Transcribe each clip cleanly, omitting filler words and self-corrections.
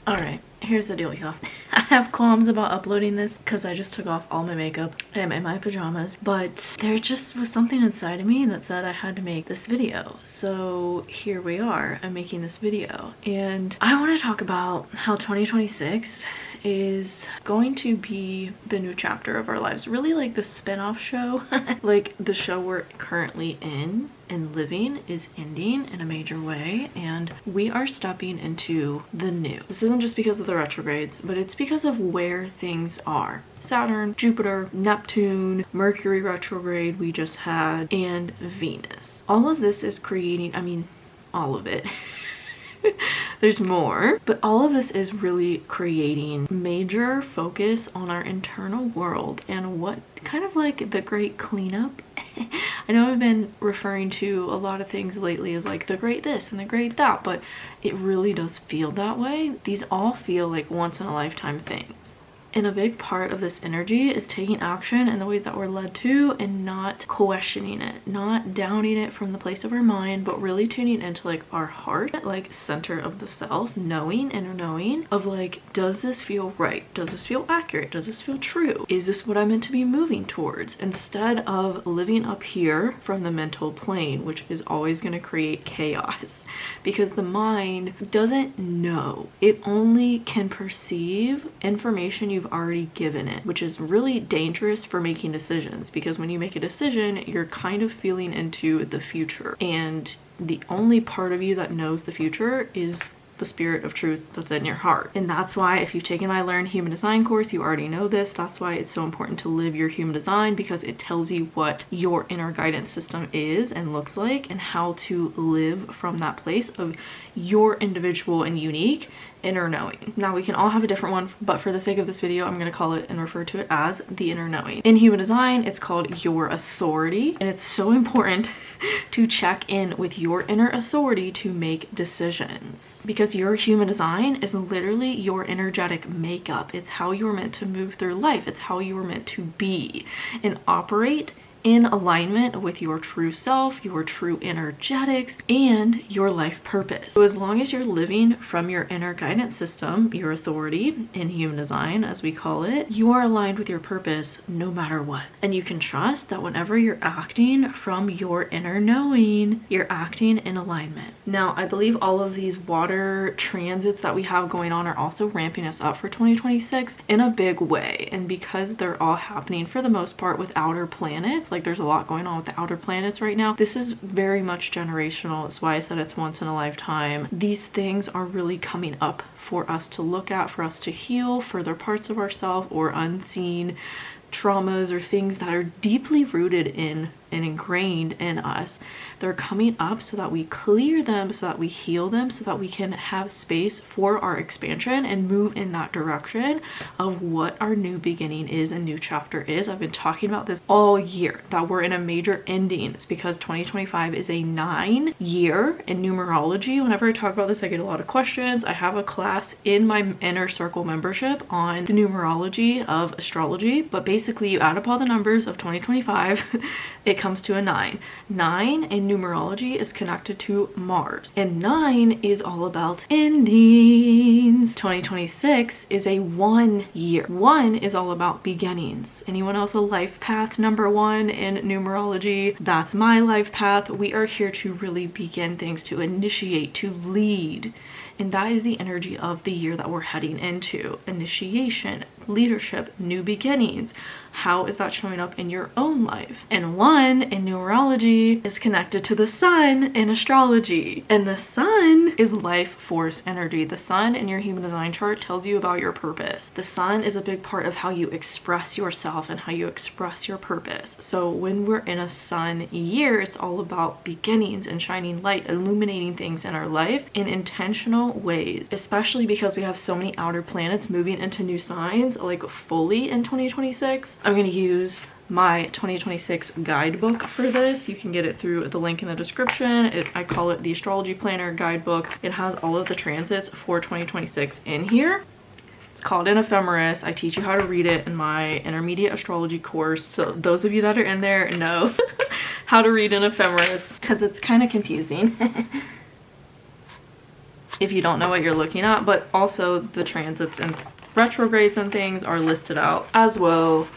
Alright, here's the deal, y'all. I have qualms about uploading this because I just took off all my makeup and I'm in my pajamas, but there just was something inside of me that said I had to make this video. So here we are, I'm making this video. And I want to talk about how 2026 is going to be the new chapter of our lives. Really like the spin-off show. Like the show we're currently in and living is ending in a major way, and we are stepping into the new. This isn't just because of the retrogrades, but it's because of where things are. Saturn, Jupiter, Neptune, Mercury retrograde we just had, and Venus. All of this is creating, I mean, all of it. There's more, but all of this is really creating major focus on our internal world and what kind of like the great cleanup. I know I've been referring to a lot of things lately as like the great this and the great that, but it really does feel that way. These all feel like once in a lifetime things. And a big part of this energy is taking action in the ways that we're led to and not questioning it, not downing it from the place of our mind, but really tuning into like our heart, like center of the self, knowing, inner knowing of like, does this feel right? Does this feel accurate? Does this feel true? Is this what I'm meant to be moving towards? Instead of living up here from the mental plane, which is always going to create chaos because the mind doesn't know. It only can perceive information you've already given it, which is really dangerous for making decisions, because when you make a decision, you're kind of feeling into the future, and the only part of you that knows the future is the spirit of truth that's in your heart. And that's why if you've taken my Learn Human Design course, you already know this. That's why it's so important to live your human design, because it tells you what your inner guidance system is and looks like, and how to live from that place of your individual and unique inner knowing. Now we can all have a different one, but for the sake of this video, I'm going to call it and refer to it as the inner knowing. In human design, it's called your authority, and it's so important to check in with your inner authority to make decisions, because your human design is literally your energetic makeup. It's how you're meant to move through life. It's how you're meant to be and operate in alignment with your true self, your true energetics, and your life purpose. So as long as you're living from your inner guidance system, your authority in human design, as we call it, you are aligned with your purpose no matter what. And you can trust that whenever you're acting from your inner knowing, you're acting in alignment. Now, I believe all of these water transits that we have going on are also ramping us up for 2026 in a big way. And because they're all happening for the most part with outer planets, like there's a lot going on with the outer planets right now, this is very much generational. That's why I said it's once in a lifetime. These things are really coming up for us to look at, for us to heal further parts of ourselves or unseen traumas or things that are deeply rooted in and ingrained in us. They're coming up so that we clear them, so that we heal them, so that we can have space for our expansion and move in that direction of what our new beginning is and new chapter is. I've been talking about this all year, that we're in a major ending. It's because 2025 is a 9-year in numerology. Whenever I talk about this, I get a lot of questions. I have a class in my inner circle membership on the numerology of astrology, but basically you add up all the numbers of 2025, it comes to a 9. 9 in numerology is connected to Mars, and 9 is all about endings. 2026 is a 1 year. 1 is all about beginnings. Anyone else a life path number 1 in numerology? That's my life path. We are here to really begin things, to initiate, to lead. And that is the energy of the year that we're heading into. Initiation, leadership, new beginnings. How is that showing up in your own life? And 1 in numerology is connected to the sun in astrology. And the sun is life force energy. The sun in your human design chart tells you about your purpose. The sun is a big part of how you express yourself and how you express your purpose. So when we're in a sun year, it's all about beginnings and shining light, illuminating things in our life in intentional ways, especially because we have so many outer planets moving into new signs like fully in 2026. I'm going to use my 2026 guidebook for this. You can get it through the link in the description. I call it the Astrology Planner Guidebook. It has all of the transits for 2026 in here. It's called an ephemeris. I teach you how to read it in my intermediate astrology course. So those of you that are in there know how to read an ephemeris because it's kind of confusing. if you don't know what you're looking at, but also the transits and retrogrades and things are listed out as well.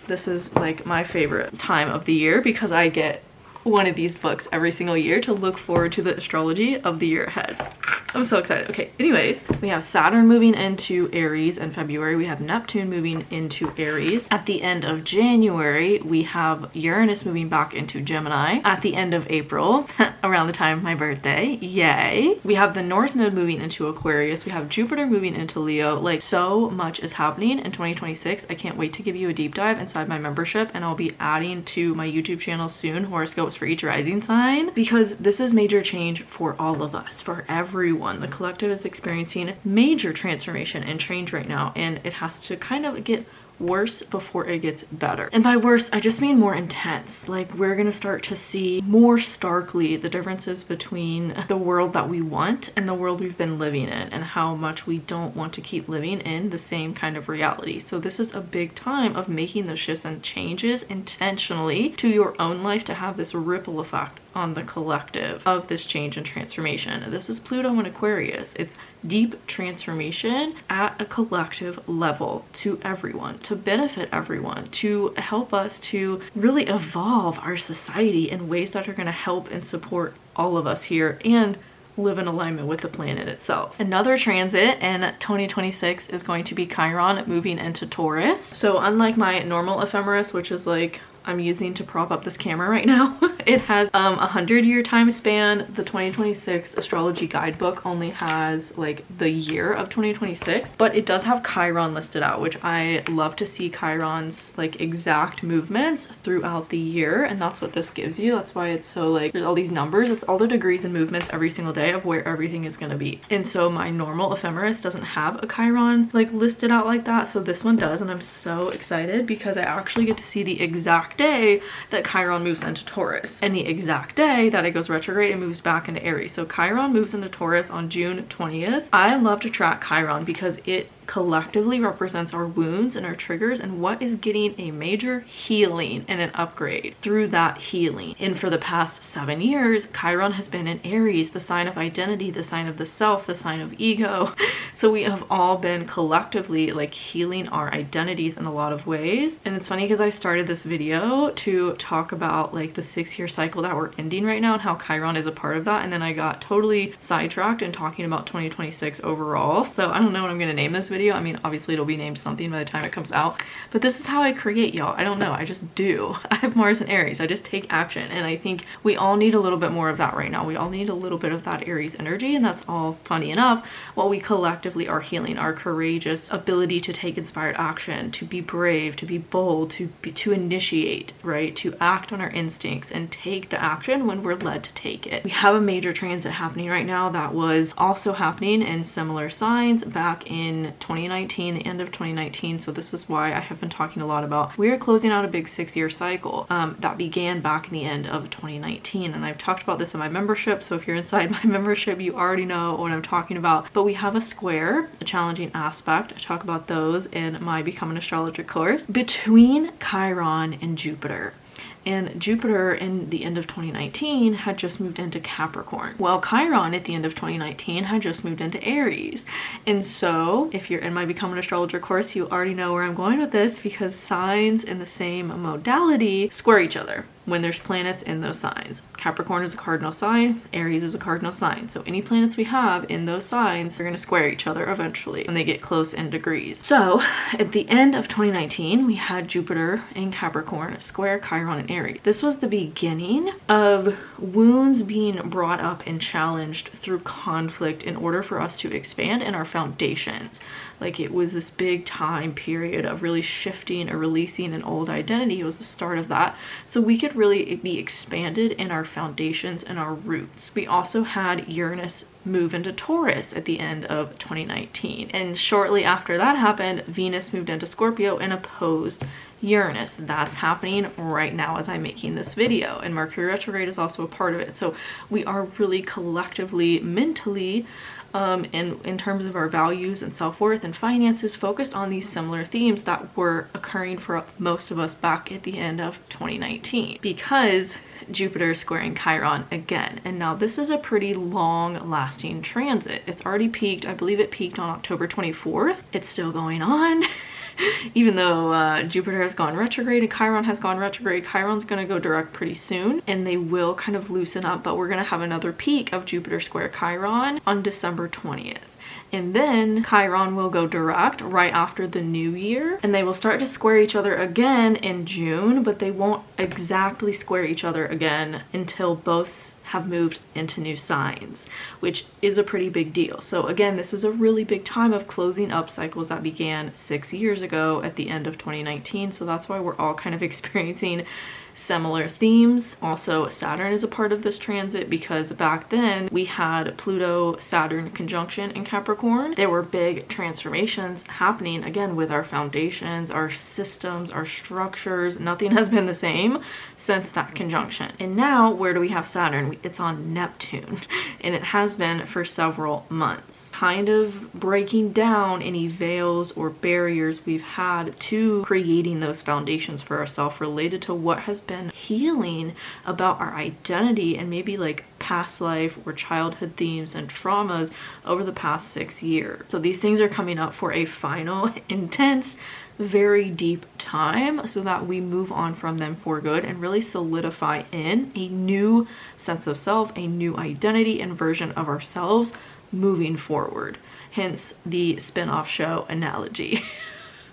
This is like my favorite time of the year because I get one of these books every single year to look forward to the astrology of the year ahead. I'm so excited. Okay, anyways, we have Saturn moving into Aries in February. We have Neptune moving into Aries. At the end of January, we have Uranus moving back into Gemini. At the end of April, around the time of my birthday, yay, we have the North Node moving into Aquarius. We have Jupiter moving into Leo. Like, so much is happening in 2026. I can't wait to give you a deep dive inside my membership, and I'll be adding to my YouTube channel soon horoscopes for each rising sign, because this is major change for all of us, for everyone. The collective is experiencing major transformation and change right now, and it has to kind of get worse before it gets better. And by worse, I just mean more intense. Like, we're gonna start to see more starkly the differences between the world that we want and the world we've been living in, and how much we don't want to keep living in the same kind of reality. So this is a big time of making those shifts and changes intentionally to your own life to have this ripple effect on the collective of this change and transformation. This is Pluto in Aquarius. It's deep transformation at a collective level to everyone, to benefit everyone, to help us to really evolve our society in ways that are going to help and support all of us here and live in alignment with the planet itself. Another transit in 2026 is going to be Chiron moving into Taurus. So unlike my normal ephemeris, which is like I'm using to prop up this camera right now, it has 100-year time span. The 2026 astrology guidebook only has like the year of 2026, but it does have Chiron listed out, which I love to see Chiron's like exact movements throughout the year, and that's what this gives you. That's why it's so like there's all these numbers. It's all the degrees and movements every single day of where everything is going to be. And so my normal ephemeris doesn't have a Chiron like listed out like that, so this one does, and I'm so excited because I actually get to see the exact day that Chiron moves into Taurus and the exact day that it goes retrograde and moves back into Aries. So Chiron moves into Taurus on June 20th. I love to track Chiron because it collectively represents our wounds and our triggers and what is getting a major healing and an upgrade through that healing. And for the past 7 years, Chiron has been in Aries, the sign of identity, the sign of the self, the sign of ego. So we have all been collectively like healing our identities in a lot of ways. And it's funny because I started this video to talk about like the 6-year cycle that we're ending right now and how Chiron is a part of that, and then I got totally sidetracked in talking about 2026 overall. So I don't know what I'm going to name this video. I mean, obviously it'll be named something by the time it comes out, but this is how I create, y'all. I don't know, I just do. I have Mars in Aries. I just take action, and I think we all need a little bit more of that right now. We all need a little bit of that Aries energy, and that's all funny enough while we collectively are healing our courageous ability to take inspired action, to be brave, to be bold, to initiate, right? To act on our instincts and take the action when we're led to take it. We have a major transit happening right now that was also happening in similar signs back in 2019, the end of 2019. So this is why I have been talking a lot about we're closing out a big 6-year cycle that began back in the end of 2019, and I've talked about this in my membership. So if you're inside my membership, you already know what I'm talking about. But we have a square, a challenging aspect. I talk about those in my Become an Astrologer course, between Chiron and Jupiter. And Jupiter in the end of 2019 had just moved into Capricorn. Well, Chiron at the end of 2019 had just moved into Aries. And so if you're in my Become an Astrologer course, you already know where I'm going with this, because signs in the same modality square each other when there's planets in those signs. Capricorn is a cardinal sign, Aries is a cardinal sign. So any planets we have in those signs are going to square each other eventually when they get close in degrees. So at the end of 2019, we had Jupiter in Capricorn square Chiron and Aries. This was the beginning of wounds being brought up and challenged through conflict in order for us to expand in our foundations. Like, it was this big time period of really shifting or releasing an old identity. It was the start of that. So we could really be expanded in our foundations and our roots. We also had Uranus move into Taurus at the end of 2019. And shortly after that happened, Venus moved into Scorpio and opposed Uranus. That's happening right now as I'm making this video. And Mercury retrograde is also a part of it. So we are really collectively, mentally, in terms of our values and self-worth and finances, focused on these similar themes that were occurring for most of us back at the end of 2019. Because Jupiter squaring Chiron again. And now this is a pretty long lasting transit. It's already peaked. I believe it peaked on October 24th. It's still going on. Even though Jupiter has gone retrograde and Chiron has gone retrograde, Chiron's going to go direct pretty soon and they will kind of loosen up, but we're going to have another peak of Jupiter square Chiron on December 20th. And then Chiron will go direct right after the new year, and they will start to square each other again in June, but they won't exactly square each other again until both have moved into new signs, which is a pretty big deal. So again, this is a really big time of closing up cycles that began 6 years ago at the end of 2019. So that's why we're all kind of experiencing similar themes. Also, Saturn is a part of this transit because back then we had Pluto-Saturn conjunction in Capricorn. There were big transformations happening again with our foundations, our systems, our structures. Nothing has been the same since that conjunction. And now where do we have Saturn? It's on Neptune, and it has been for several months, kind of breaking down any veils or barriers we've had to creating those foundations for ourselves related to what has been healing about our identity and maybe like past life or childhood themes and traumas over the past 6 years. So these things are coming up for a final, intense, very deep time so that we move on from them for good and really solidify in a new sense of self, a new identity and version of ourselves moving forward. Hence the spin-off show analogy.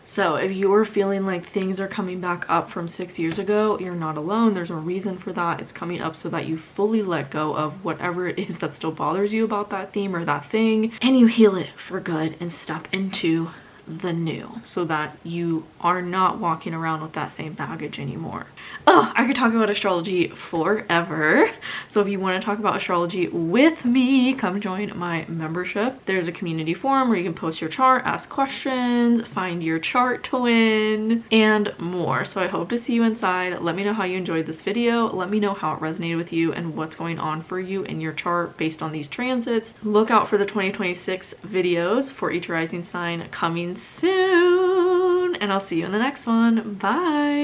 So if you're feeling like things are coming back up from 6 years ago, you're not alone. There's a reason for that. It's coming up so that you fully let go of whatever it is that still bothers you about that theme or that thing, and you heal it for good and step into the new so that you are not walking around with that same baggage anymore. Oh, I could talk about astrology forever. So if you want to talk about astrology with me, come join my membership. There's a community forum where you can post your chart, ask questions, find your chart to win, and more. So I hope to see you inside. Let me know how you enjoyed this video. Let me know how it resonated with you and what's going on for you in your chart based on these transits. Look out for the 2026 videos for each rising sign coming soon, and I'll see you in the next one. Bye.